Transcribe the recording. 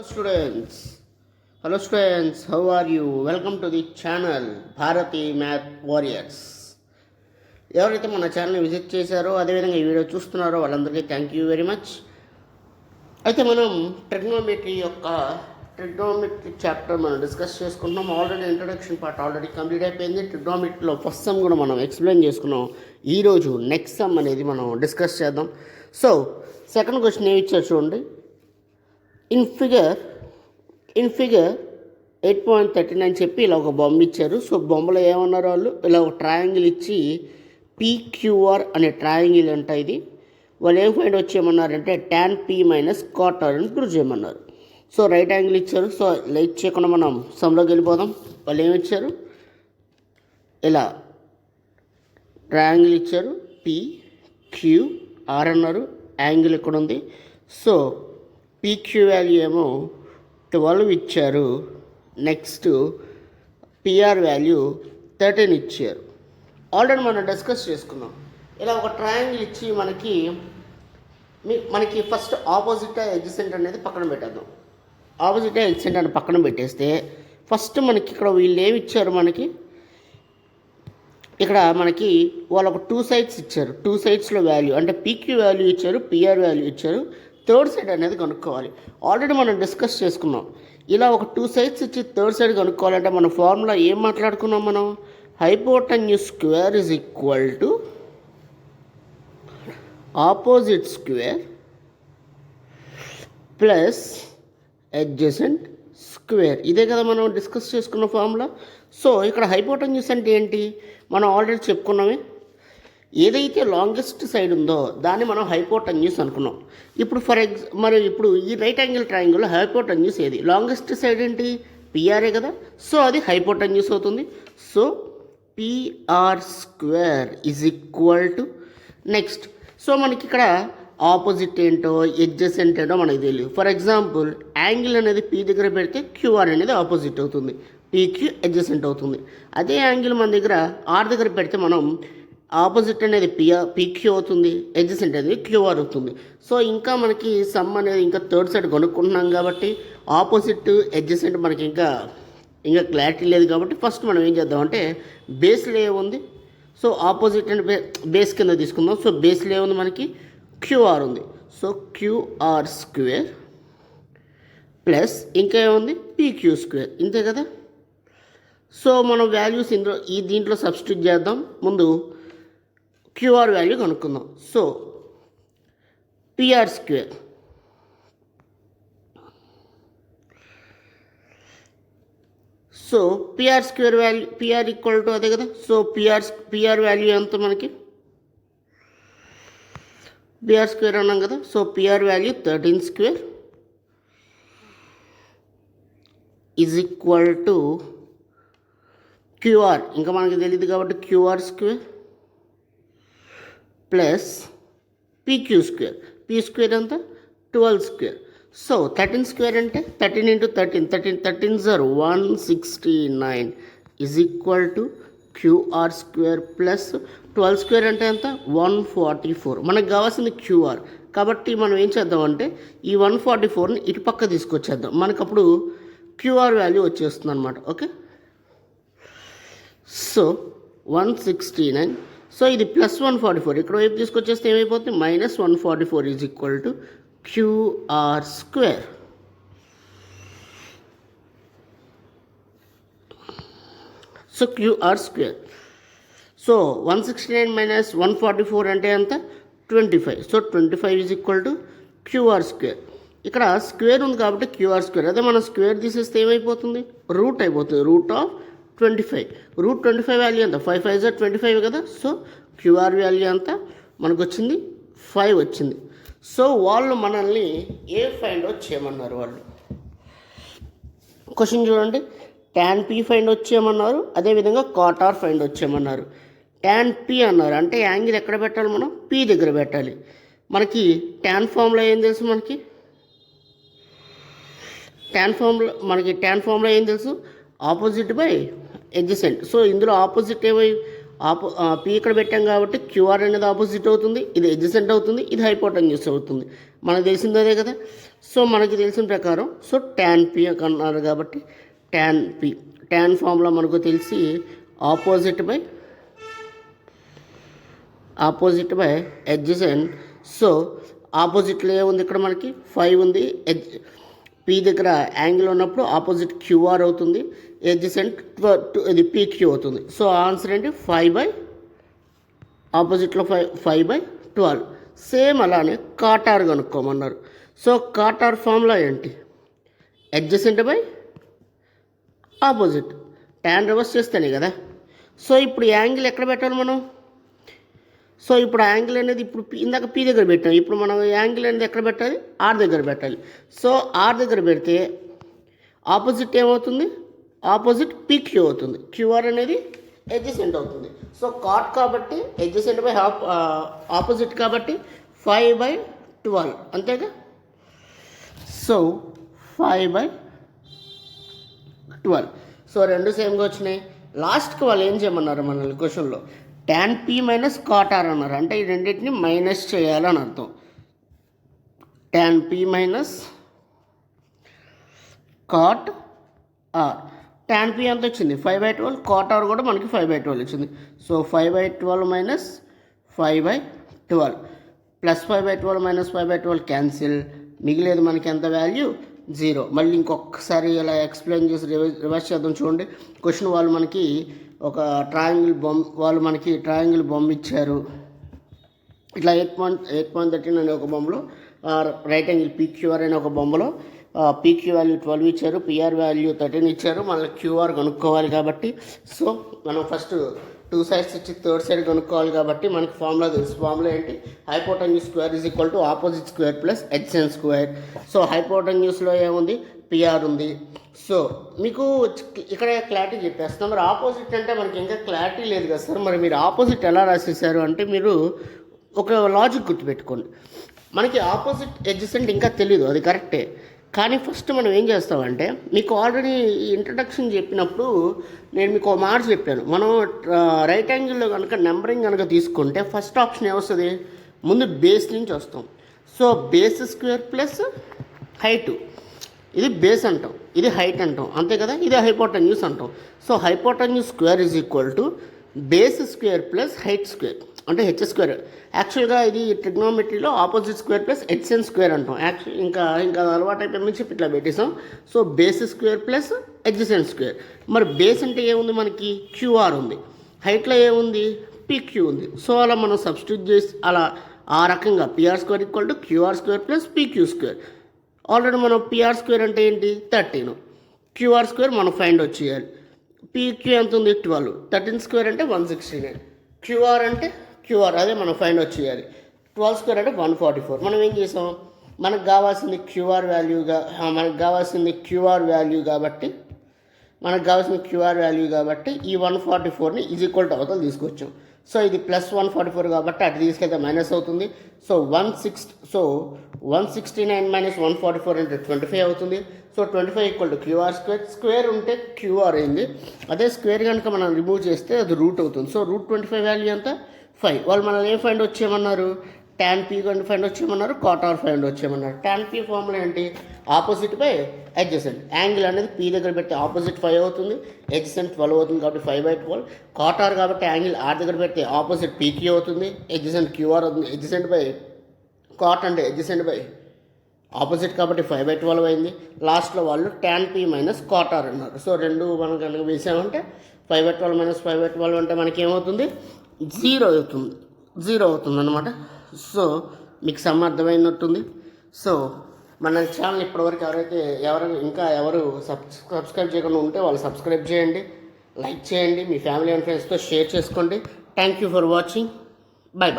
Hello students, how are you? Welcome to the channel Bharati Math Warriors. ఎవరైతే మన ఛానల్ని visit చేశారో అదేవిధంగా ఈ వీడియో చూస్తున్నారో వాళ్ళందరికీ థ్యాంక్ యూ వెరీ మచ్. అయితే మనం ట్రిగ్నోమెట్రీ చాప్టర్ మనం డిస్కస్ చేసుకుంటున్నాం. Already introduction part already complete అయిపోయింది. ట్రిగ్నోమెట్రీలో ఫస్ట్ సమ్ కూడా మనం ఎక్స్ప్లెయిన్ చేసుకున్నాం. ఈరోజు నెక్స్ట్ సమ్ అనేది మనం డిస్కస్ చేద్దాం. సో సెకండ్ క్వశ్చన్ ఏమి ఇచ్చారు చూడండి. ఇన్ ఫిగర్ 8.39 చెప్పి ఇలా ఒక బొమ్మ ఇచ్చారు. సో బొమ్మలో ఏమన్నారు వాళ్ళు, ఇలా ఒక ట్రయాంగిల్ ఇచ్చి PQR అనే ట్రయాంగిల్ అంట ఇది. వాళ్ళు ఏం ఫైండ్ వచ్చేయమన్నారంటే tan P minus cot R అని ప్రూవ్ చేయమన్నారు. సో రైట్ యాంగిల్ ఇచ్చారు. సో లైట్ చేయకుండా మనం సమ్లోకి వెళ్ళిపోదాం. వాళ్ళు ఏమి ఇచ్చారు, ఇలా ట్రయాంగిల్ ఇచ్చారు, PQR అన్నారు. యాంగిల్ ఇక్కడ ఉంది. సో PQ వాల్యూ ఏమో 12 ఇచ్చారు. నెక్స్ట్ PR వాల్యూ 13 ఇచ్చారు. ఆల్రెడీ మనం డిస్కస్ చేసుకున్నాం. ఇలా ఒక ట్రయాంగిల్ ఇచ్చి మనకి ఫస్ట్ ఆపోజిట్ ఎడ్జసెంట్ అనేది పక్కన పెట్టేద్దాం. ఆపోజిట్ ఎడ్జసెంట్ అని పక్కన పెట్టేస్తే ఫస్ట్ మనకి ఇక్కడ వీళ్ళు ఏమి ఇచ్చారు, ఇక్కడ మనకి వాళ్ళు ఒక 2 సైడ్స్ ఇచ్చారు. 2 సైడ్స్లో వాల్యూ అంటే PQ వాల్యూ ఇచ్చారు, PR వాల్యూ ఇచ్చారు. థర్డ్ సైడ్ అనేది కనుక్కోవాలి. ఆల్రెడీ మనం డిస్కస్ చేసుకున్నాం. ఇలా ఒక 2 సైడ్స్ ఇచ్చి థర్డ్ సైడ్ కనుక్కోవాలంటే మన ఫార్ములా ఏం మాట్లాడుకున్నాం మనం, hypotenuse square is equal to opposite square plus adjacent square. ఇదే కదా మనం డిస్కస్ చేసుకున్న ఫార్ములా. సో ఇక్కడ హైపోటెన్యూస్ అంటే ఏంటి, మనం ఆల్రెడీ చెప్పుకున్నామే. ఏదైతే లాంగెస్ట్ సైడ్ ఉందో దాన్ని మనం హైపోటెన్యూస్ అనుకున్నాం. ఇప్పుడు ఇప్పుడు ఈ రైట్ యాంగిల్ ట్రయాంగిల్లో హైపోటెన్యూస్ ఏది, లాంగెస్ట్ సైడ్ ఏంటి, పిఆర్ఏ కదా. సో అది హైపోటెన్యూస్ అవుతుంది. So PR square is equal to next. So మనకి ఇక్కడ ఆపోజిట్ ఏంటో ఎడ్జసెంట్ ఏంటో మనకి తెలియదు. ఫర్ ఎగ్జాంపుల్ యాంగిల్ అనేది P దగ్గర పెడితే QR అనేది ఆపోజిట్ అవుతుంది, PQ ఎడ్జసెంట్ అవుతుంది. అదే యాంగిల్ మన దగ్గర R దగ్గర పెడితే మనం ఆపోజిట్ అనేది PQ అవుతుంది, ఎడ్జసెంట్ అనేది QR అవుతుంది. సో ఇంకా మనకి సమ్ అనేది ఇంకా థర్డ్ సైడ్ కొనుక్కుంటున్నాం కాబట్టి ఆపోజిట్ ఎడ్జసెంట్ మనకి ఇంకా క్లారిటీ లేదు కాబట్టి ఫస్ట్ మనం ఏం చేద్దామంటే బేస్లో ఏముంది, సో ఆపోజిట్ అండ్ బేస్ కింద తీసుకుందాం. సో బేస్లో ఏముంది, మనకి QR ఉంది. సో QR స్క్వేర్ ప్లస్ ఇంకా ఏముంది, PQ స్క్వేర్. ఇంతే కదా. సో మనం వాల్యూస్ దీంట్లో సబ్స్టిట్యూట్ చేద్దాం. ముందు QR వాల్యూ కనుక్కుందాం. So PR square PR square value, PR equal to అదే కదా. సో PR వాల్యూ ఎంత మనకి, PR స్క్వేర్ అన్నాం కదా. So PR value 13 square is equal to QR, ఇంకా మనకి తెలియదు కాబట్టి QR square plus PQ square. P square అంతా 12 స్క్వేర్. సో 13 స్క్వేర్ అంటే 13 into 13 sir 169 is equal to QR square plus 12 square అంటే ఎంత 144. మనకు కావాల్సింది QR కాబట్టి మనం ఏం చేద్దామంటే ఈ 144ని ఇటు పక్క తీసుకొచ్చేద్దాం. మనకు అప్పుడు QR వాల్యూ వచ్చేస్తుంది అనమాట. Okay, so 169. సో ఇది ప్లస్ 144 ఇక్కడ వైపు తీసుకొచ్చేస్తే ఏమైపోతుంది, minus 144 is equal to QR square. So QR square. So 169 minus 144 అంటే ఎంత 25. So 25 is equal to QR square. ఇక్కడ స్క్వేర్ ఉంది కాబట్టి QR స్క్వేర్. అదే మనం స్క్వేర్ తీసేస్తే ఏమైపోతుంది, రూట్ అయిపోతుంది. Root of 25. రూట్ 25 వాల్యూ ఎంత 5 5 25 కదా. సో QR వాల్యూ అంతా మనకు వచ్చింది 5 వచ్చింది. సో వాళ్ళు మనల్ని ఏ ఫైండ్ అవుట్ చేయమన్నారు, వాళ్ళు క్వశ్చన్ చూడండి. tan P ఫైండ్ అవుట్ చేయమన్నారు, అదేవిధంగా cot R ఫైండ్ అవుట్ చేయమన్నారు. tan P అన్నారు అంటే యాంగిల్ ఎక్కడ పెట్టాలి, మనం P దగ్గర పెట్టాలి. మనకి tan ఫార్ములా ఏం తెలుసు, tan ఫార్ములా ఏం తెలుసు, ఆపోజిట్ బై ఎడ్జసెంట్. సో ఇందులో ఆపోజిట్ P ఇక్కడ పెట్టాం కాబట్టి QR అనేది ఆపోజిట్ అవుతుంది, ఇది ఎడ్జసెంట్ అవుతుంది, ఇది హైపోటెన్యూస్ అవుతుంది. మనకు తెలిసింది అదే కదా. సో మనకి తెలిసిన ప్రకారం సో ట్యాన్ పి అన్నారు కాబట్టి ట్యాన్ పి, ట్యాన్ ఫార్ములా మనకు తెలిసి ఆపోజిట్ బై ఎడ్జసెంట్. సో ఆపోజిట్లో ఏముంది ఇక్కడ మనకి 5 ఉంది, పి దగ్గర యాంగిల్ ఉన్నప్పుడు ఆపోజిట్ క్యూఆర్ అవుతుంది, ఎడ్జసెంట్ ఇది పీక్యూ అవుతుంది. సో ఆన్సర్ ఏంటి 5 బై ఆపోజిట్లో 5/12. సేమ్ అలానే కాటార్ కనుక్కోమన్నారు. సో కాటార్ ఫార్ములా ఏంటి? Adjacent by opposite, tan reverse చేస్తేనే కదా. సో ఇప్పుడు యాంగిల్ ఎక్కడ పెట్టాలి మనం? సో ఇప్పుడు యాంగిల్ అనేది ఇప్పుడు ఇందాక పి దగ్గర పెట్టాం, ఇప్పుడు మనం యాంగిల్ అనేది ఎక్కడ పెట్టాలి? ఆర్ దగ్గర పెట్టాలి. సో ఆర్ దగ్గర పెడితే ఆపోజిట్ ఏమవుతుంది? ఆపోజిట్ పీక్యూ అవుతుంది, క్యూఆర్ అనేది ఎడ్జసెంట్ అవుతుంది. సో కాట్ కాబట్టి ఎడ్జసెంట్ బై ఆపోజిట్ కాబట్టి 5/12 అంతేగా. సో 5/12. సో రెండు సేమ్గా వచ్చినాయి. లాస్ట్కి వాళ్ళు ఏం చేయమన్నారు మనల్ని క్వశ్చన్లో? Tan P minus cot R అన్నారు. అంటే ఈ రెండింటిని మైనస్ చేయాలని అర్థం. Tan P minus cot R, tan P ఎంత వచ్చింది? 5/12. కాట్ ఆర్ కూడా మనకి 5/12 వచ్చింది. So 5/12 minus 5/12 plus 5/12 minus 5/12 cancel. మిగిలేదు మనకి ఎంత వాల్యూ? 0. మళ్ళీ ఇంకొకసారి ఇలా ఎక్స్ప్లెయిన్ చేసి రివర్స్ చేద్దాం. చూడండి, క్వశ్చన్ వాళ్ళు మనకి ఒక ట్రయాంగిల్ బొమ్మ ఇచ్చారు. ఇట్లా 8.13 అనే ఒక బొమ్మలో రైట్ యాంగిల్ పీక్యూఆర్ అనే ఒక బొమ్మలో పీక్యూ వాల్యూ 12 ఇచ్చారు, పిఆర్ వాల్యూ 13 ఇచ్చారు. మళ్ళీ క్యూఆర్ కనుక్కోవాలి కాబట్టి సో మనం ఫస్ట్ 2 సైడ్స్ ఇచ్చి థర్డ్ సైడ్ కనుక్కోవాలి కాబట్టి మనకి ఫార్ములా తెలుసు. ఫార్ములా ఏంటి? Hypotenuse square is equal to opposite square plus adjacent square. So హైపోటెన్యూస్లో ఏముంది? పిఆర్ ఉంది. సో మీకు ఇక్కడ క్లారిటీ చెప్పేస్తాం. మరి ఆపోజిట్ అంటే మనకి ఇంకా క్లారిటీ లేదు కదా సార్, మరి మీరు ఆపోజిట్ ఎలా రాసేసారు అంటే మీరు ఒక లాజిక్ గుర్తుపెట్టుకోండి. మనకి ఆపోజిట్ ఎడ్జసెంట్ ఇంకా తెలీదు, అది కరెక్టే. కానీ ఫస్ట్ మనం ఏం చేస్తామంటే, మీకు ఆల్రెడీ ఇంట్రడక్షన్ చెప్పినప్పుడు నేను మీకు ఒక మాట చెప్పాను. మనం రైట్ యాంగిల్లో కనుక నెంబరింగ్ కనుక తీసుకుంటే ఫస్ట్ ఆప్షన్ ఏమొస్తుంది? ముందు బేస్ నుంచి వస్తాం. So base square plus height, ఇది బేస్ అంటాం, ఇది హైట్ అంటాం, అంతే కదా. ఇది హైపోటెన్యూస్ అంటాం. So hypotenuse square is equal to base square plus height square అంటే హెచ్ స్క్వేర్. యాక్చువల్గా ఇది ట్రిగ్నోమెట్రీలో opposite square plus adjacent square అంటాం. ఇంకా అలవాటు అయిపోయి చెప్పి ఇట్లా పెట్టేసాం. So base square plus adjacent square. మరి బేస్ అంటే ఏముంది? మనకి క్యూఆర్ ఉంది. హైట్లో ఏముంది? పీక్యూ ఉంది. సో అలా మనం సబ్స్టిట్యూట్ చేసి అలా ఆ రకంగా PR square equal to QR square plus PQ square. Already మనం పిఆర్ స్క్వేర్ అంటే ఏంటి? 13. క్యూఆర్ స్క్వేర్ మనం ఫైండ్ అవుట్ చేయాలి. పీక్యూ ఎంత ఉంది? 12. 13 స్క్వేర్ అంటే 169. క్యూఆర్ అంటే క్యూఆర్ అదే మనం ఫైండ్ అవుట్ చేయాలి. 12 స్క్వేర్ అంటే 144. మనం ఏం చేసాం? మనకు కావాల్సింది క్యూఆర్ వాల్యూ కాబట్టి ఈ 144ని ఈజ్ ఈక్వల్ టు అవతల తీసుకొచ్చాం. సో ఇది ప్లస్ 144 కాబట్టి అటు తీసుకెళ్తే మైనస్ అవుతుంది. సో 169 మైనస్ 144 అంటే 25 అవుతుంది. So 25 equal to QR square. Square ఉంటే క్యూఆర్ అయింది. అదే స్క్వేర్ కనుక మనం రిమూవ్ చేస్తే అది రూట్ అవుతుంది. సో రూట్ 25 వాల్యూ ఎంత? 5. వాళ్ళు మనల్ని ఏం ఫైండ్ వచ్చేయమన్నారు? ట్యాన్ పీ ఫైండ్ వచ్చేయమన్నారు, కాట్ ఆర్ ఫైండ్ వచ్చేయమన్నారు. ట్యాన్ పీ ఫార్ములా ఏంటి? Opposite by adjacent. యాంగిల్ అనేది పీ దగ్గర పెడితే ఆపోజిట్ 5 అవుతుంది, అడ్జసెంట్ 12 అవుతుంది కాబట్టి 5/12. కాట్ ఆర్ కాబట్టి యాంగిల్ ఆర్ దగ్గర పెడితే ఆపోజిట్ పీక్యూ అవుతుంది, అడ్జసెంట్ క్యూఆర్ అవుతుంది. అడ్జసెంట్ బై కాట్ అంటే అడ్జసెంట్ బై ఆపోజిట్ కాబట్టి 5/12 అయింది. లాస్ట్లో వాళ్ళు tan P minus cot R అన్నారు. సో రెండు మనం కనుక వేసామంటే 5/12 మైనస్ 5/12 అంటే మనకి ఏమవుతుంది? 0 అవుతుంది అన్నమాట. సో మీకు సమ్ అర్థమైనట్టుంది. సో మన ఛానల్ ఇప్పటివరకు ఎవరు సబ్స్క్రైబ్ చేయకుండా ఉంటే వాళ్ళు సబ్స్క్రైబ్ చేయండి, లైక్ చేయండి, మీ ఫ్యామిలీ అండ్ ఫ్రెండ్స్తో షేర్ చేసుకోండి. Thank you for watching. Bye.